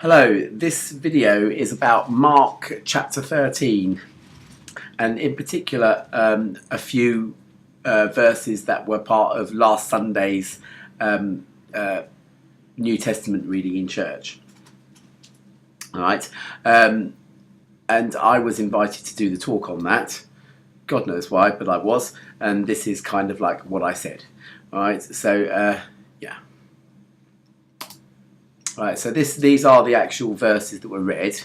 Hello, this video is about Mark chapter 13 and in particular a few verses that were part of last Sunday's New Testament reading in church. Alright, and I was invited to do the talk on that. God knows why, but I was, and this is kind of like what I said. Alright, so yeah. Right, so these are the actual verses that were read.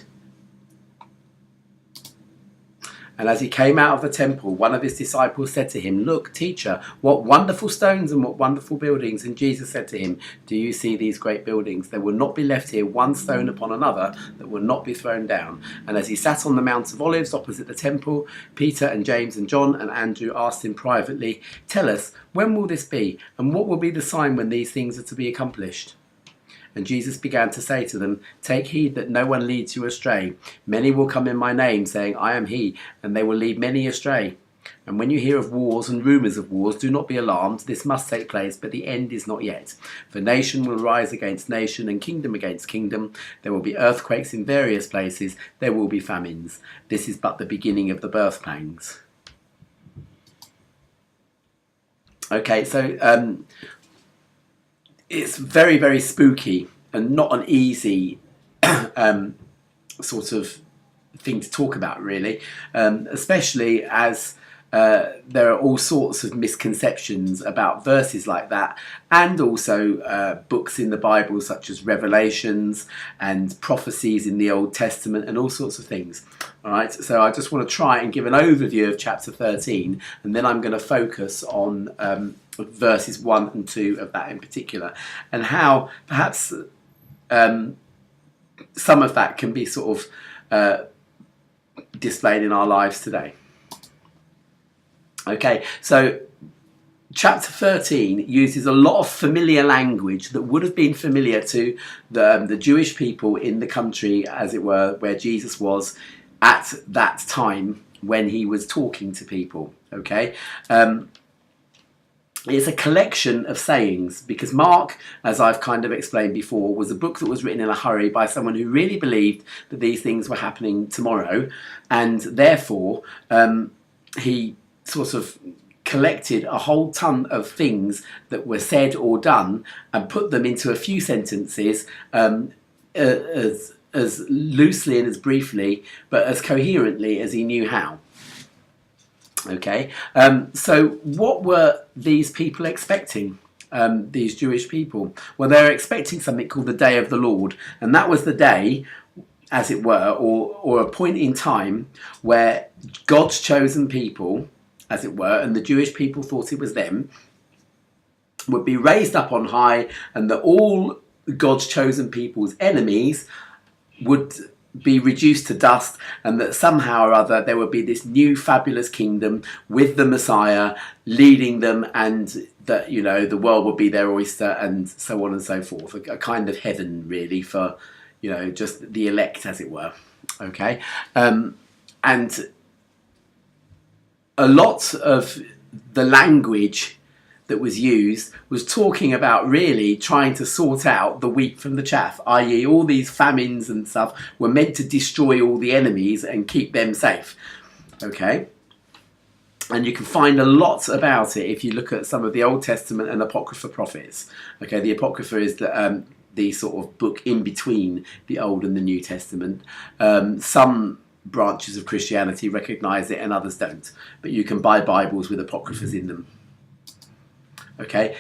And as he came out of the temple, one of his disciples said to him, "Look, teacher, what wonderful stones and what wonderful buildings." And Jesus said to him, "Do you see these great buildings? There will not be left here one stone upon another that will not be thrown down." And as he sat on the Mount of Olives opposite the temple, Peter and James and John and Andrew asked him privately, "Tell us, when will this be? And what will be the sign when these things are to be accomplished?" And Jesus began to say to them, "Take heed that no one leads you astray. Many will come in my name, saying, 'I am he,' and they will lead many astray. And when you hear of wars and rumours of wars, do not be alarmed. This must take place, but the end is not yet. For nation will rise against nation, and kingdom against kingdom. There will be earthquakes in various places. There will be famines. This is but the beginning of the birth pangs." Okay, so it's very, very spooky and not an easy sort of thing to talk about, really, especially as there are all sorts of misconceptions about verses like that, and also books in the Bible such as Revelations and prophecies in the Old Testament and all sorts of things. All right, so I just want to try and give an overview of chapter 13, and then I'm going to focus on verses 1 and 2 of that in particular, and how perhaps some of that can be sort of displayed in our lives today. Okay, so chapter 13 uses a lot of familiar language that would have been familiar to the Jewish people in the country, as it were, where Jesus was at that time when he was talking to people. Okay, it's a collection of sayings, because Mark, as I've kind of explained before, was a book that was written in a hurry by someone who really believed that these things were happening tomorrow, and therefore he sort of collected a whole ton of things that were said or done and put them into a few sentences as loosely and as briefly, but as coherently as he knew how. Okay, so what were these people expecting, these Jewish people? Well, they were expecting something called the Day of the Lord, and that was the day, as it were, or a point in time where God's chosen people, as it were, and the Jewish people thought it was them, would be raised up on high, and that all God's chosen people's enemies would be reduced to dust, and that somehow or other there would be this new fabulous kingdom with the Messiah leading them, and that, you know, the world would be their oyster, and so on and so forth. A kind of heaven, really, for, you know, just the elect, as it were. Okay, and a lot of the language that was used was talking about really trying to sort out the wheat from the chaff, i.e. all these famines and stuff were meant to destroy all the enemies and keep them safe. Okay, and you can find a lot about it if you look at some of the Old Testament and Apocrypha prophets. Okay, the Apocrypha is the sort of book in between the Old and the New Testament. Some branches of Christianity recognise it and others don't, but you can buy Bibles with Apocryphas in them. Okay,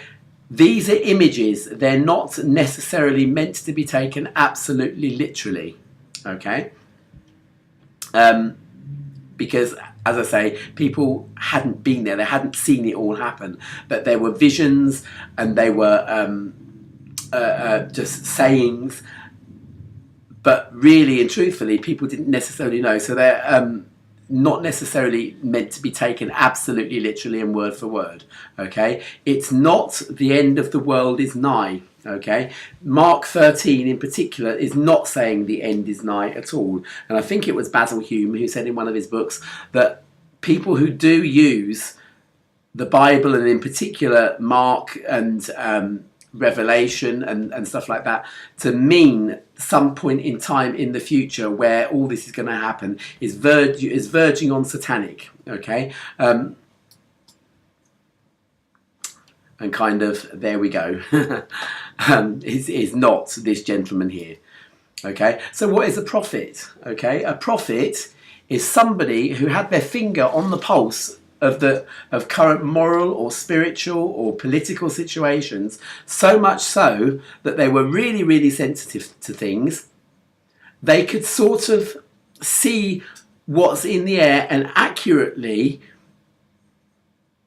these are images. They're not necessarily meant to be taken absolutely literally. Okay, because, as I say, people hadn't been there, they hadn't seen it all happen, but there were visions and they were just sayings, but really and truthfully people didn't necessarily know, so they're not necessarily meant to be taken absolutely literally and word for word. Okay, it's not the end of the world is nigh. Okay, Mark 13 in particular is not saying the end is nigh at all, and I think it was Basil Hume who said in one of his books that people who do use the Bible, and in particular Mark and revelation and stuff like that to mean some point in time in the future where all this is going to happen is verging on satanic, okay? And kind of, there we go, is not this gentleman here, okay? So what is a prophet, okay? A prophet is somebody who had their finger on the pulse of current moral or spiritual or political situations, so much so that they were really, really sensitive to things. They could sort of see what's in the air and accurately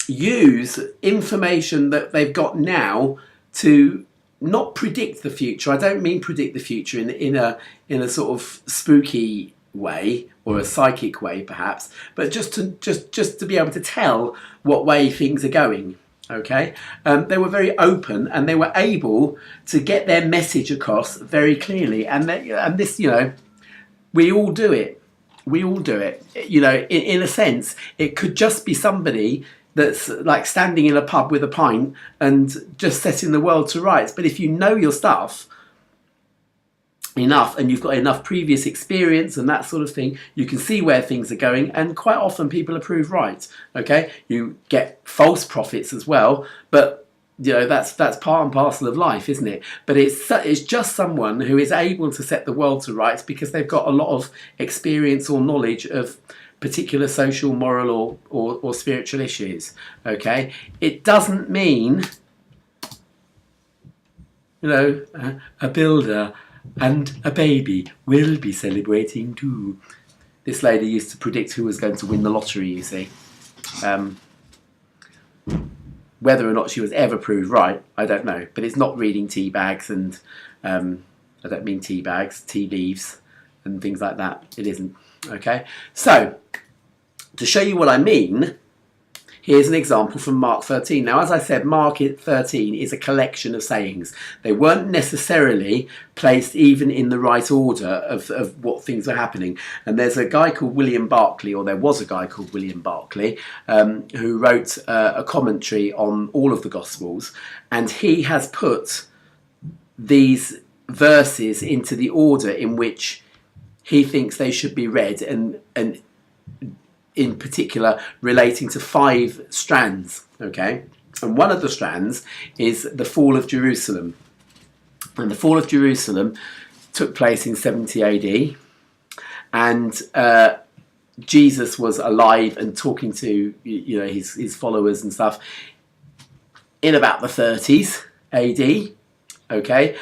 use information that they've got now to not predict the future. I don't mean predict the future in a sort of spooky way or a psychic way perhaps, but just to be able to tell what way things are going, okay? They were very open and they were able to get their message across very clearly, and this, you know, we all do it, you know, in a sense. It could just be somebody that's like standing in a pub with a pint and just setting the world to rights, but if you know your stuff enough and you've got enough previous experience and that sort of thing, you can see where things are going, and quite often people are proved right, okay? You get false prophets as well, but you know, that's part and parcel of life, isn't it? But it's just someone who is able to set the world to rights because they've got a lot of experience or knowledge of particular social, moral or spiritual issues, okay? It doesn't mean, you know, a builder and a baby will be celebrating too. This lady used to predict who was going to win the lottery, you see. Whether or not she was ever proved right, I don't know. But it's not reading tea bags and, I don't mean tea bags, tea leaves and things like that. It isn't, okay? So, to show you what I mean, here's an example from Mark 13. Now, as I said, Mark 13 is a collection of sayings. They weren't necessarily placed even in the right order of what things were happening. And there's a guy called William Barclay, or there was a guy called William Barclay, who wrote a commentary on all of the Gospels. And he has put these verses into the order in which he thinks they should be read, and in particular relating to 5 strands, okay? And one of the strands is the fall of Jerusalem. And the fall of Jerusalem took place in 70 AD. And Jesus was alive and talking to, you know, his followers and stuff in about the 30s AD, okay?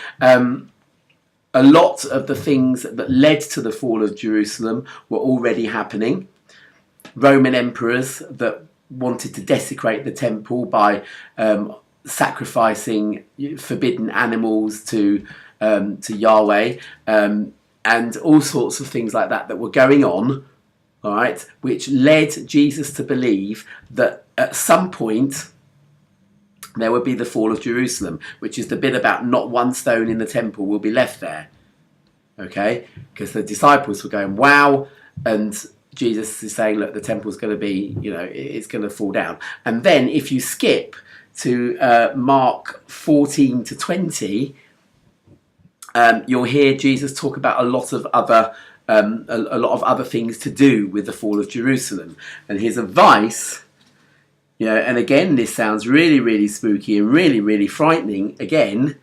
A lot of the things that led to the fall of Jerusalem were already happening. Roman emperors that wanted to desecrate the temple by sacrificing forbidden animals to Yahweh, and all sorts of things like that were going on, all right, which led Jesus to believe that at some point there would be the fall of Jerusalem, which is the bit about not one stone in the temple will be left there, okay? Because the disciples were going, wow, and Jesus is saying, look, the temple's going to be, you know, it's going to fall down. And then if you skip to Mark 14 to 20, you'll hear Jesus talk about a lot of other things to do with the fall of Jerusalem. And his advice, you know, and again, this sounds really, really spooky and really, really frightening again,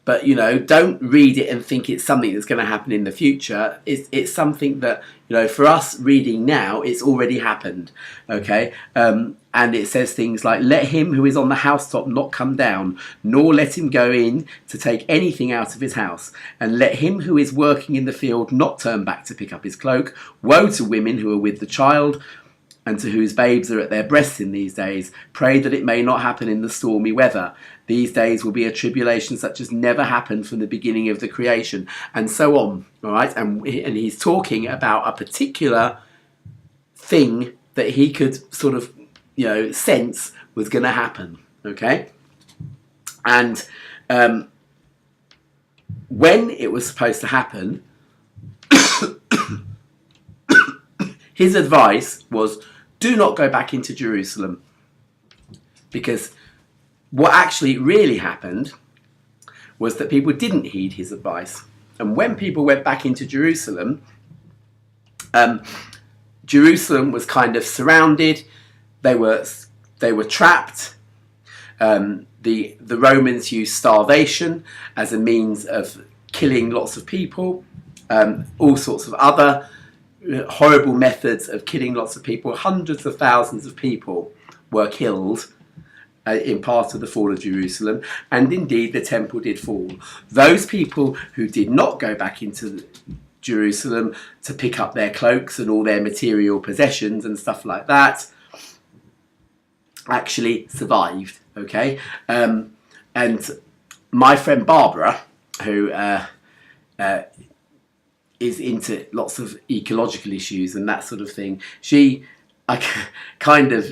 but, you know, don't read it and think it's something that's going to happen in the future. It's something that, you know, for us reading now, it's already happened, okay? And it says things like, let him who is on the housetop not come down, nor let him go in to take anything out of his house. And let him who is working in the field not turn back to pick up his cloak. Woe to women who are with the child, and to whose babes are at their breasts in these days. Pray that it may not happen in the stormy weather. These days will be a tribulation such as never happened from the beginning of the creation, and so on, all right? And he's talking about a particular thing that he could sort of, you know, sense was going to happen, okay? And when it was supposed to happen, his advice was, do not go back into Jerusalem. Because what actually really happened was that people didn't heed his advice. And when people went back into Jerusalem, Jerusalem was kind of surrounded. They were trapped. The Romans used starvation as a means of killing lots of people. All sorts of other horrible methods of killing lots of people. Hundreds of thousands of people were killed in part of the fall of Jerusalem, and indeed the temple did fall. Those people who did not go back into Jerusalem to pick up their cloaks and all their material possessions and stuff like that actually survived. Okay, and my friend Barbara, who is into lots of ecological issues and that sort of thing, she kind of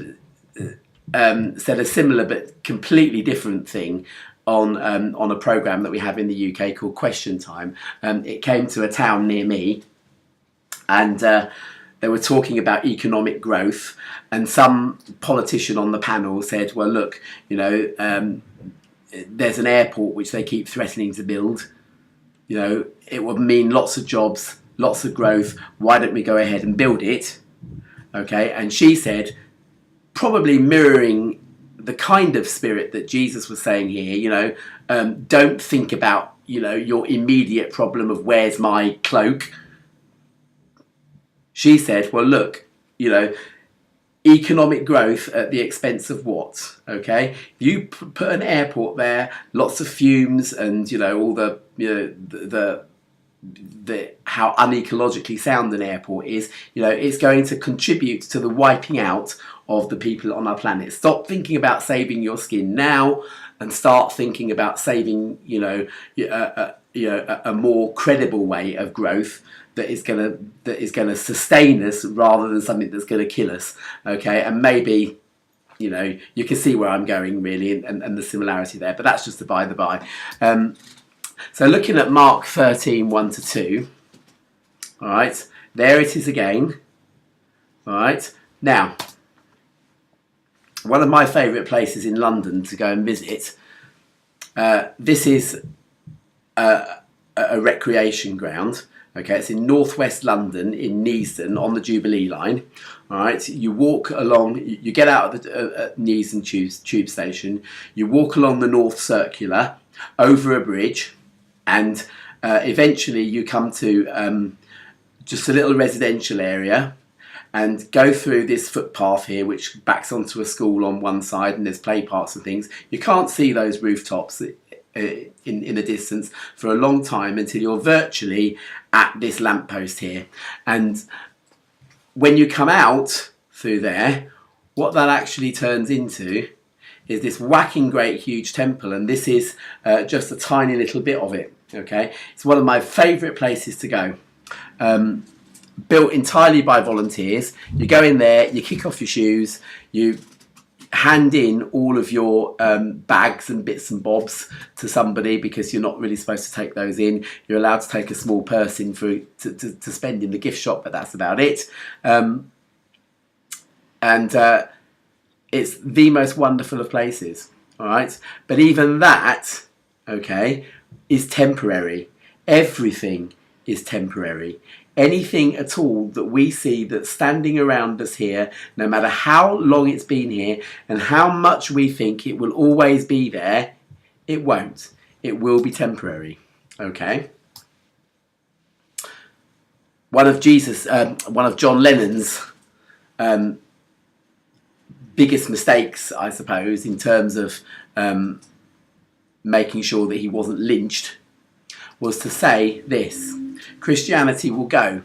said a similar but completely different thing on a programme that we have in the UK called Question Time. It came to a town near me, and they were talking about economic growth, and some politician on the panel said, well, look, you know, there's an airport which they keep threatening to build. You know, it would mean lots of jobs, lots of growth. Why don't we go ahead and build it? Okay, and she said, probably mirroring the kind of spirit that Jesus was saying here, you know, don't think about, you know, your immediate problem of where's my cloak. She said, well, look, you know, economic growth at the expense of what? Okay, you put an airport there, lots of fumes, and you know all the, you know, the how unecologically sound an airport is. You know, it's going to contribute to the wiping out of the people on our planet. Stop thinking about saving your skin now, and start thinking about saving, you know, a more credible way of growth that is gonna sustain us rather than something that's gonna kill us. Okay, and maybe, you know, you can see where I'm going really, and the similarity there. But that's just a by the by. So looking at Mark 13, 1-2. All right, there it is again. All right, now one of my favourite places in London to go and visit. This is a recreation ground. Okay, it's in northwest London, in Neasden, on the Jubilee line. All right, you walk along, you get out of the Neasden tube station, you walk along the North Circular, over a bridge, and eventually you come to just a little residential area, and go through this footpath here, which backs onto a school on one side, and there's play parks and things. You can't see those rooftops in the distance for a long time until you're virtually at this lamppost here. And when you come out through there, what that actually turns into is this whacking great huge temple, and this is just a tiny little bit of it. Okay, it's one of my favourite places to go. Built entirely by volunteers. You go in there, you kick off your shoes, you hand in all of your bags and bits and bobs to somebody, because you're not really supposed to take those in. You're allowed to take a small purse in to spend in the gift shop, but that's about it. It's the most wonderful of places, all right? But even that, okay, is temporary. Everything is temporary. Anything at all that we see that's standing around us here, no matter how long it's been here and how much we think it will always be there, it won't. It will be temporary. Okay? One of John Lennon's biggest mistakes, I suppose, in terms of making sure that he wasn't lynched, was to say this: Christianity will go.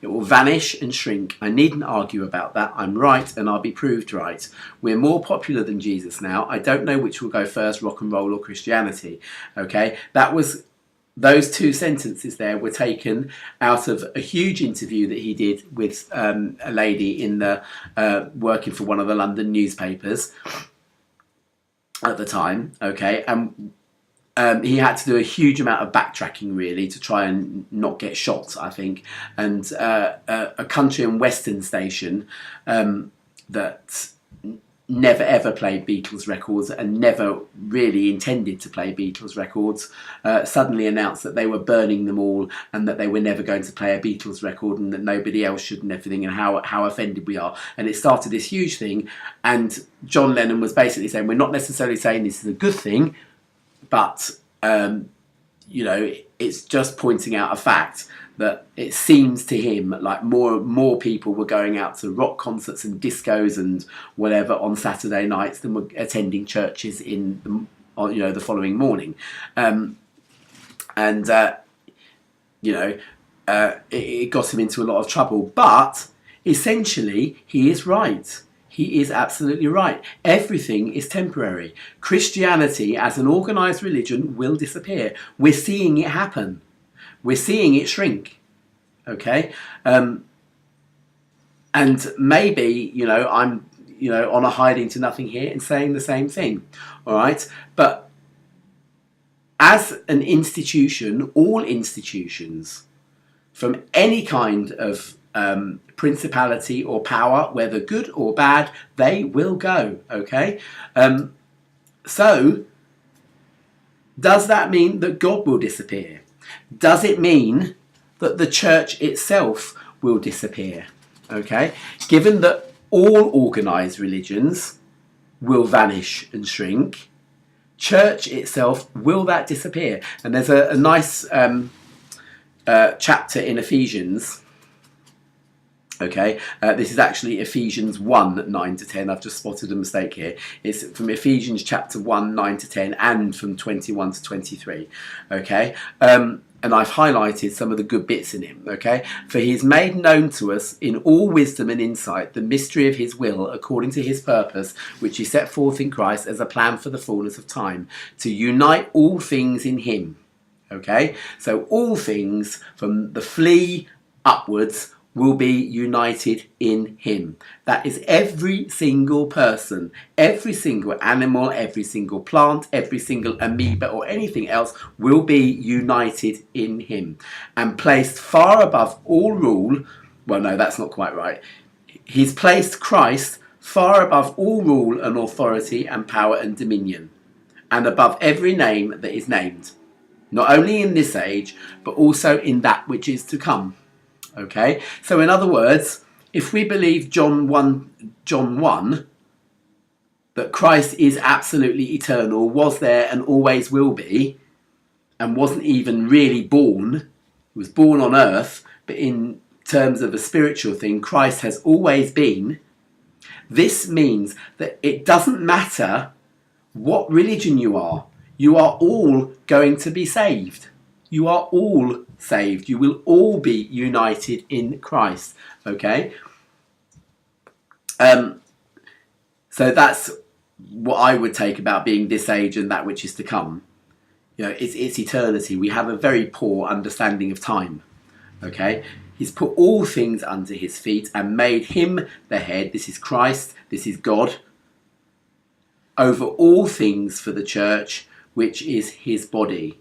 It will vanish and shrink. I needn't argue about that. I'm right, and I'll be proved right. We're more popular than Jesus now. I don't know which will go first, rock and roll or Christianity. Okay, those two sentences there were taken out of a huge interview that he did with a lady in the working for one of the London newspapers at the time. Okay, and he had to do a huge amount of backtracking, really, to try and not get shot, I think. And a country and western station that never ever played Beatles records and never really intended to play Beatles records, suddenly announced that they were burning them all and that they were never going to play a Beatles record and that nobody else should and everything, and how offended we are. And it started this huge thing, and John Lennon was basically saying, we're not necessarily saying this is a good thing, but you know, it's just pointing out a fact that it seems to him like more people were going out to rock concerts and discos and whatever on Saturday nights than were attending churches in the, you know, the following morning, you know, it got him into a lot of trouble. But essentially, he is right. He is absolutely right. Everything is temporary. Christianity as an organised religion will disappear. We're seeing it happen. We're seeing it shrink. Okay? And maybe, you know, I'm, you know, on a hiding to nothing here and saying the same thing. All right? But as an institution, all institutions, from any kind of principality or power, whether good or bad, they will go. Okay? So, does that mean that God will disappear? Does it mean that the church itself will disappear? Okay? Given that all organised religions will vanish and shrink, church itself, will that disappear? And there's a nice chapter in Ephesians. Okay, this is actually Ephesians 1, 9 to 10. I've just spotted a mistake here. It's from Ephesians chapter 1, 9 to 10 and from 21 to 23. Okay, and I've highlighted some of the good bits in him. Okay, for he's made known to us in all wisdom and insight the mystery of his will according to his purpose, which he set forth in Christ as a plan for the fullness of time, to unite all things in him. Okay, so all things from the flea upwards will be united in him. That is every single person, every single animal, every single plant, every single amoeba or anything else will be united in him and placed far above all rule. Well, no, that's not quite right. He's placed Christ far above all rule and authority and power and dominion, and above every name that is named, not only in this age, but also in that which is to come. Okay, so in other words, if we believe John 1, that Christ is absolutely eternal, was there and always will be, and wasn't even really born, he was born on earth, but in terms of a spiritual thing, Christ has always been, this means that it doesn't matter what religion you are all going to be saved. You are all saved. You will all be united in Christ. Okay? So that's what I would take about being this age and that which is to come. You know, it's eternity. We have a very poor understanding of time. Okay? He's put all things under his feet and made him the head. This is Christ. This is God. Over all things for the church, which is his body.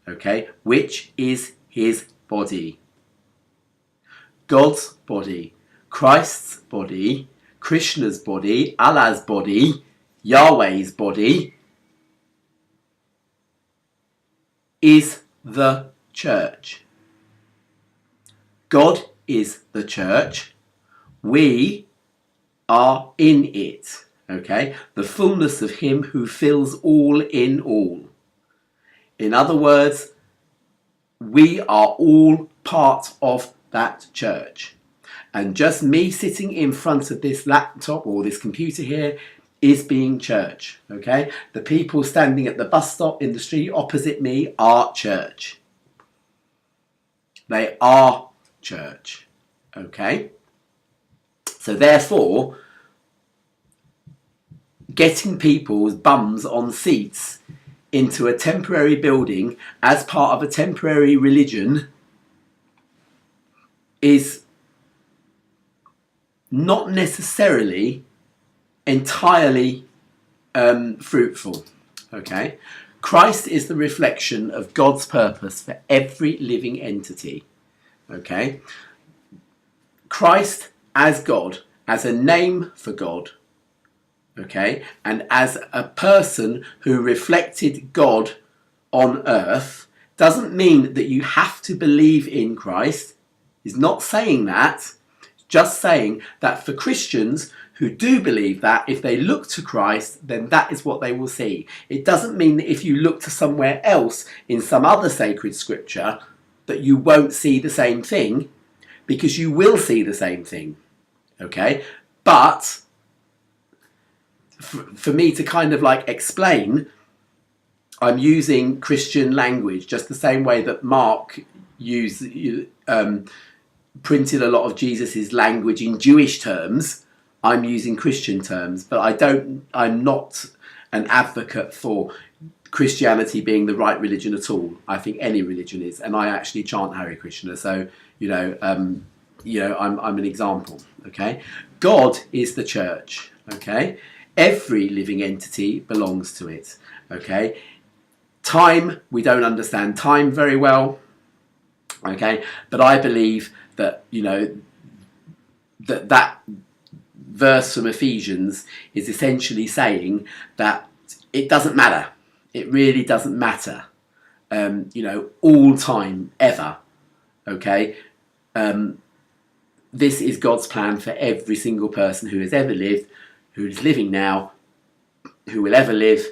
Okay, which is his body. God's body, Christ's body, Krishna's body, Allah's body, Yahweh's body is the church. God is the church. We are in it. Okay, the fullness of him who fills all in all. In other words, we are all part of that church. And just me sitting in front of this laptop or this computer here is being church. Okay? The people standing at the bus stop in the street opposite me are church. They are church. Okay? So therefore, getting people's bums on seats into a temporary building as part of a temporary religion is not necessarily entirely fruitful. Okay? Christ is the reflection of God's purpose for every living entity. Okay? Christ as God, as a name for God, okay? And as a person who reflected God on earth, doesn't mean that you have to believe in Christ. He's not saying that. Just saying that for Christians who do believe that, if they look to Christ, then that is what they will see. It doesn't mean that if you look to somewhere else in some other sacred scripture that you won't see the same thing, because you will see the same thing, okay? But for me to kind of like explain, I'm using Christian language, just the same way that Mark printed a lot of Jesus's language in Jewish terms. I'm using Christian terms, but I'm not an advocate for Christianity being the right religion at all. I think any religion is, and I actually chant Hare Krishna. So I'm an example. Okay, God is the church. Okay, every living entity belongs to it. Okay, time, we don't understand time very well. Okay, but I believe that that verse from Ephesians is essentially saying that it doesn't matter. It really doesn't matter. All time, ever. Okay. This is God's plan for every single person who has ever lived, who is living now, who will ever live,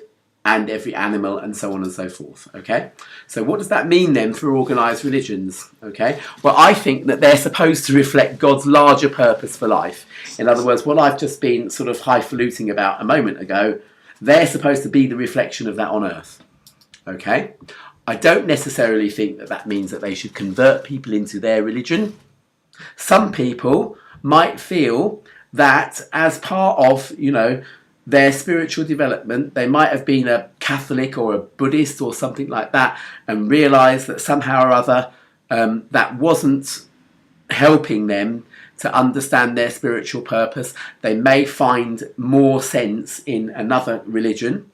and every animal, and so on and so forth. Okay, so what does that mean then for organised religions? Okay, well, I think that they're supposed to reflect God's larger purpose for life. In other words, what I've just been sort of highfalutin about a moment ago, they're supposed to be the reflection of that on earth. Okay, I don't necessarily think that that means that they should convert people into their religion. Some people might feel that as part of, their spiritual development, they might have been a Catholic or a Buddhist or something like that, and realised that somehow or other that wasn't helping them to understand their spiritual purpose. They may find more sense in another religion,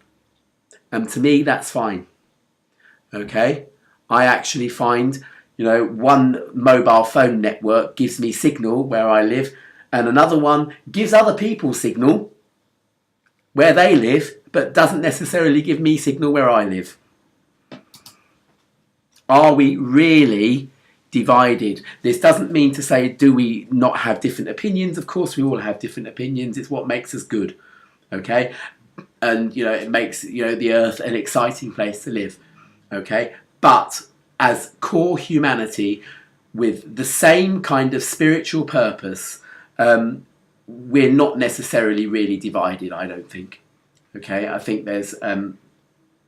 and to me that's fine. Okay, I actually find one mobile phone network gives me signal where I live, and another one gives other people signal where they live, but doesn't necessarily give me signal where I live. Are we really divided? This doesn't mean to say, do we not have different opinions? Of course we all have different opinions. It's what makes us good. Okay? And, it makes, the earth an exciting place to live. Okay? But as core humanity, with the same kind of spiritual purpose, we're not necessarily really divided, I don't think. Okay, I think there's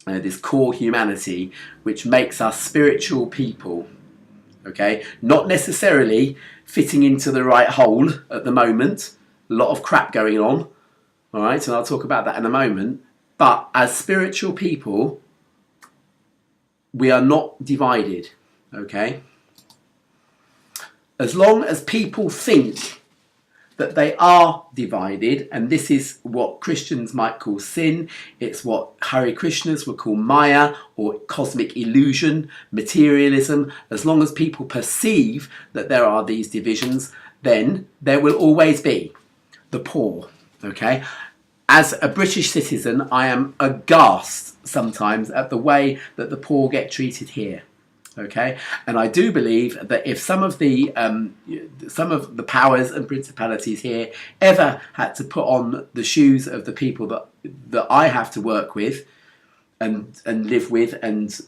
this core humanity which makes us spiritual people. Okay, not necessarily fitting into the right hole at the moment. A lot of crap going on. All right, and I'll talk about that in a moment. But as spiritual people, we are not divided. Okay, as long as people think that they are divided, and this is what Christians might call sin, it's what Hare Krishnas would call Maya, or cosmic illusion, materialism. As long as people perceive that there are these divisions, then there will always be the poor. Okay, as a British citizen, I am aghast sometimes at the way that the poor get treated here. Okay, and I do believe that if some of the powers and principalities here ever had to put on the shoes of the people that I have to work with and live with and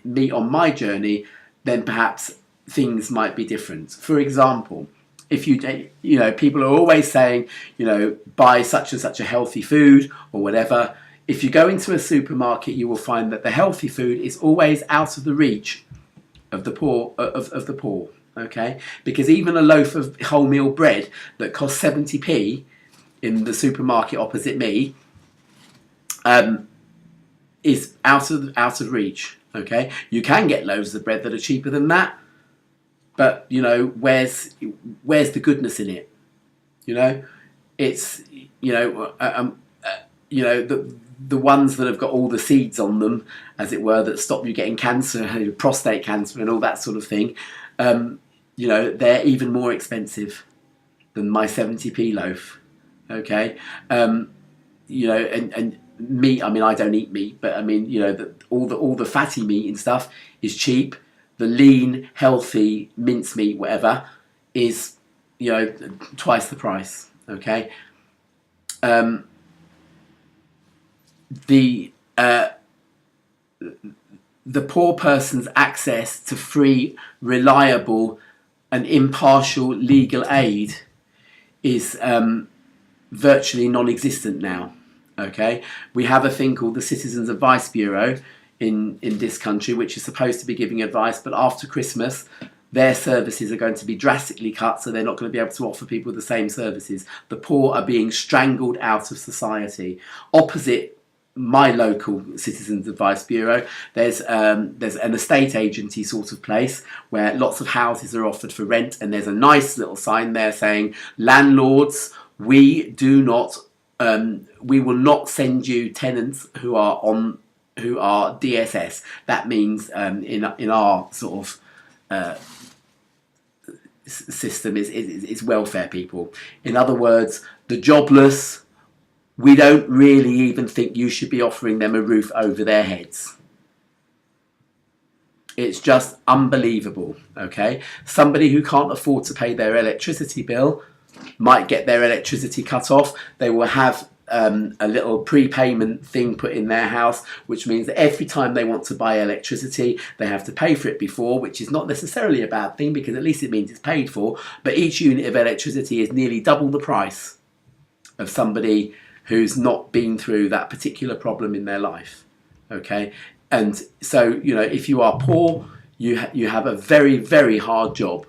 meet on my journey, then perhaps things might be different. For example, if people are always saying, buy such and such a healthy food or whatever. If you go into a supermarket, you will find that the healthy food is always out of the reach of the poor. Okay, because even a loaf of wholemeal bread that costs 70p in the supermarket opposite me is out of reach. Okay, you can get loaves of bread that are cheaper than that, but where's the goodness in it? It's the ones that have got all the seeds on them, as it were, that stop you getting cancer, prostate cancer and all that sort of thing, they're even more expensive than my 70p loaf. Okay, and meat. I mean, I don't eat meat, but I mean, all the fatty meat and stuff is cheap. The lean, healthy mincemeat, whatever, is twice the price. Okay, the the poor person's access to free, reliable, and impartial legal aid is virtually non-existent now. Okay, we have a thing called the Citizens Advice Bureau in this country, which is supposed to be giving advice, but after Christmas, their services are going to be drastically cut, so they're not going to be able to offer people the same services. The poor are being strangled out of society. Opposite my local Citizens Advice Bureau, there's an estate agency sort of place where lots of houses are offered for rent, and there's a nice little sign there saying, landlords, we will not send you tenants who are DSS. That means in our sort of system is welfare people. In other words, the jobless, we don't really even think you should be offering them a roof over their heads. It's just unbelievable, okay? Somebody who can't afford to pay their electricity bill might get their electricity cut off. They will have a little prepayment thing put in their house, which means that every time they want to buy electricity, they have to pay for it before, which is not necessarily a bad thing because at least it means it's paid for. But each unit of electricity is nearly double the price of somebody who's not been through that particular problem in their life. Okay, and so if you are poor, you have a very, very hard job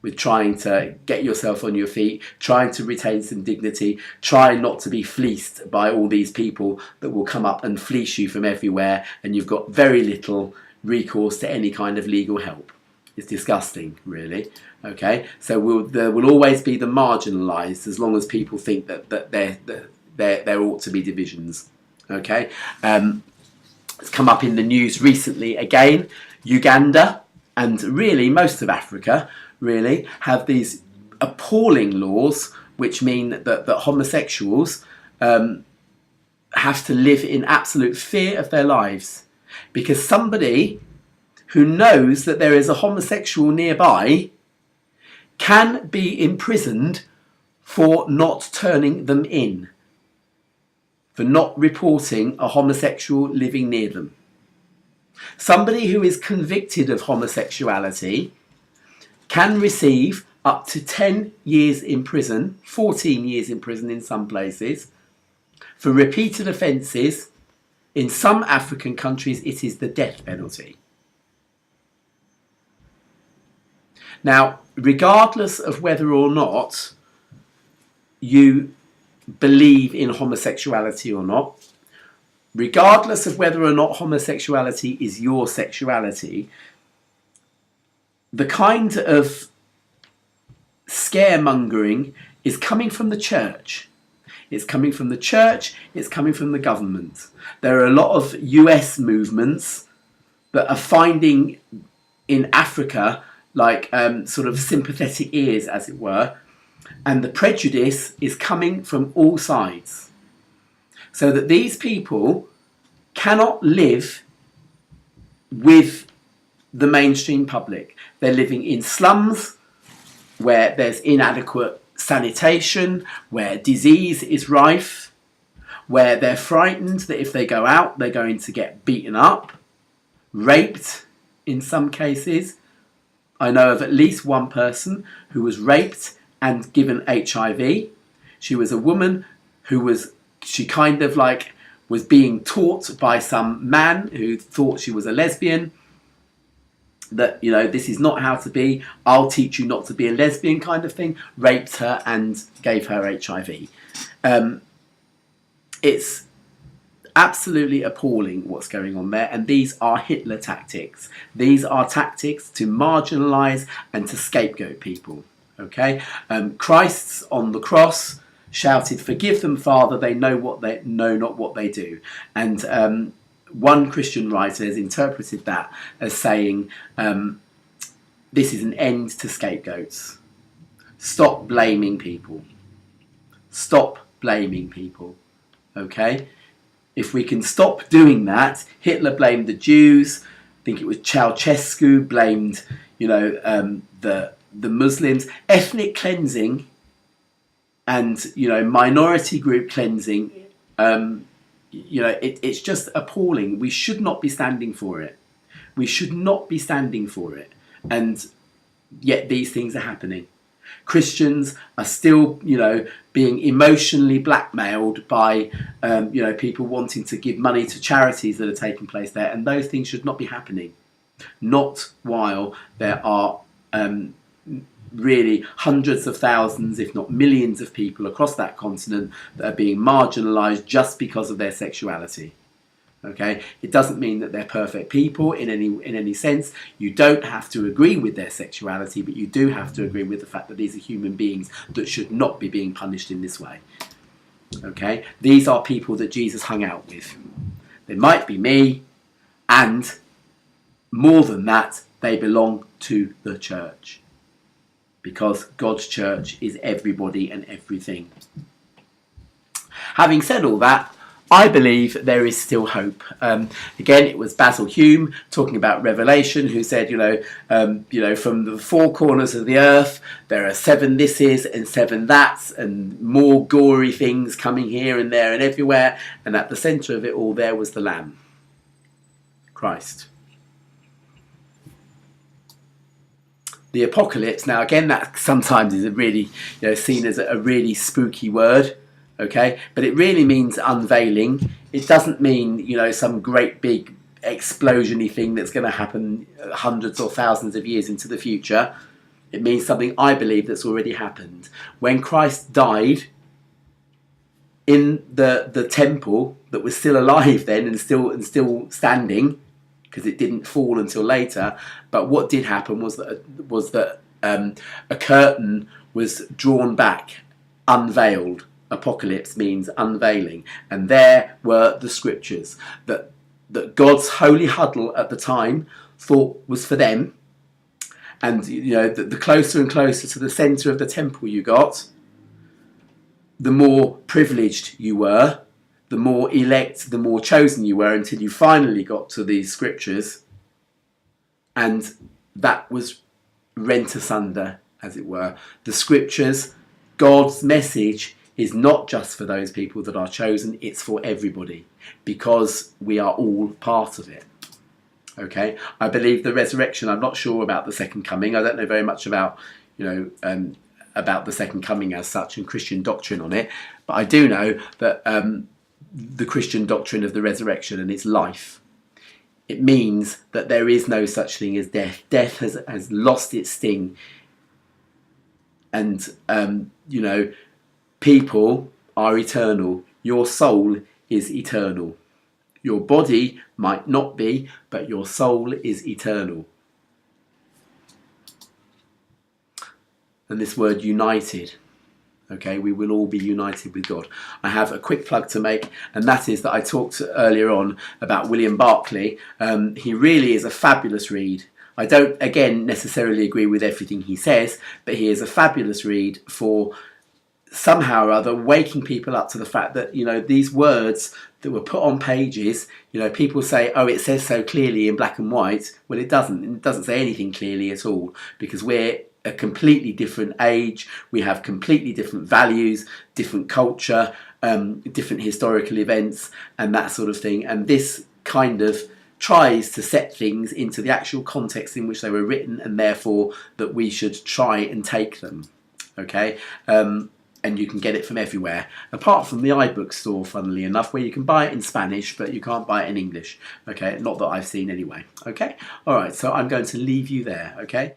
with trying to get yourself on your feet, trying to retain some dignity, trying not to be fleeced by all these people that will come up and fleece you from everywhere, and you've got very little recourse to any kind of legal help. It's disgusting, really. Okay, so there will always be the marginalised as long as people think that there ought to be divisions. Okay, it's come up in the news recently again. Uganda and really most of Africa really have these appalling laws which mean that homosexuals have to live in absolute fear of their lives because somebody who knows that there is a homosexual nearby can be imprisoned for not turning them in, for not reporting a homosexual living near them. Somebody who is convicted of homosexuality can receive up to 10 years in prison, 14 years in prison in some places, for repeated offences. In some African countries, it is the death penalty. Now, regardless of whether or not you believe in homosexuality or not, regardless of whether or not homosexuality is your sexuality, the kind of scaremongering is coming from the church. It's coming from the church, it's coming from the government. There are a lot of US movements that are finding in Africa like sort of sympathetic ears, as it were, and the prejudice is coming from all sides. So that these people cannot live with the mainstream public. They're living in slums where there's inadequate sanitation, where disease is rife, where they're frightened that if they go out, they're going to get beaten up, raped in some cases. I know of at least one person who was raped and given HIV. She was a woman who was being taught by some man who thought she was a lesbian that, this is not how to be, I'll teach you not to be a lesbian kind of thing, raped her and gave her HIV. It's absolutely appalling what's going on there, and these are Hitler tactics. These are tactics to marginalise and to scapegoat people. Okay, Christ's on the cross shouted, "Forgive them, Father, they know not what they do." And one Christian writer has interpreted that as saying, this is an end to scapegoats. Stop blaming people. Stop blaming people. Okay? If we can stop doing that, Hitler blamed the Jews. I think it was Ceausescu blamed, the Muslims. Ethnic cleansing and, minority group cleansing, it's just appalling. We should not be standing for it. We should not be standing for it. And yet these things are happening. Christians are still, being emotionally blackmailed by, people wanting to give money to charities that are taking place there. And those things should not be happening. Not while there are really hundreds of thousands, if not millions of people across that continent that are being marginalised just because of their sexuality. Okay, it doesn't mean that they're perfect people in any sense. You don't have to agree with their sexuality, but you do have to agree with the fact that these are human beings that should not be being punished in this way. Okay, these are people that Jesus hung out with. They might be me, and more than that, they belong to the church. Because God's church is everybody and everything. Having said all that, I believe there is still hope. Again, it was Basil Hume talking about Revelation, who said, from the four corners of the earth, there are 7 thises and 7 that's, and more gory things coming here and there and everywhere. And at the centre of it all, there was the Lamb, Christ. The apocalypse, now again, that sometimes is a really, seen as a really spooky word. Okay, but it really means unveiling. It doesn't mean, some great big explosion-y thing that's going to happen hundreds or thousands of years into the future. It means something I believe that's already happened. When Christ died in the temple that was still alive then and still standing, because it didn't fall until later. But what did happen was that a curtain was drawn back, unveiled. Apocalypse means unveiling, and there were the scriptures that God's holy huddle at the time thought was for them. And the closer and closer to the centre of the temple you got, the more privileged you were, the more elect, the more chosen you were, until you finally got to these scriptures, and that was rent asunder, as it were. The scriptures, God's message, is not just for those people that are chosen, it's for everybody, because we are all part of it. Okay, I believe the resurrection. I'm not sure about the second coming. I don't know very much about about the second coming as such and Christian doctrine on it, but I do know that the Christian doctrine of the resurrection and its life, it means that there is no such thing as death. Death has lost its sting, and people are eternal. Your soul is eternal. Your body might not be, but your soul is eternal. And this word united, okay, we will all be united with God. I have a quick plug to make, and that is that I talked earlier on about William Barclay. He really is a fabulous read. I don't, again, necessarily agree with everything he says, but he is a fabulous read for somehow or other waking people up to the fact that, these words that were put on pages, people say, oh, it says so clearly in black and white. Well, it doesn't. It doesn't say anything clearly at all, because we're a completely different age. We have completely different values, different culture, different historical events and that sort of thing. And this kind of tries to set things into the actual context in which they were written, and therefore that we should try and take them. Okay. And you can get it from everywhere, apart from the iBook store, funnily enough, where you can buy it in Spanish, but you can't buy it in English. Okay, not that I've seen anyway. Okay, all right, so I'm going to leave you there, okay?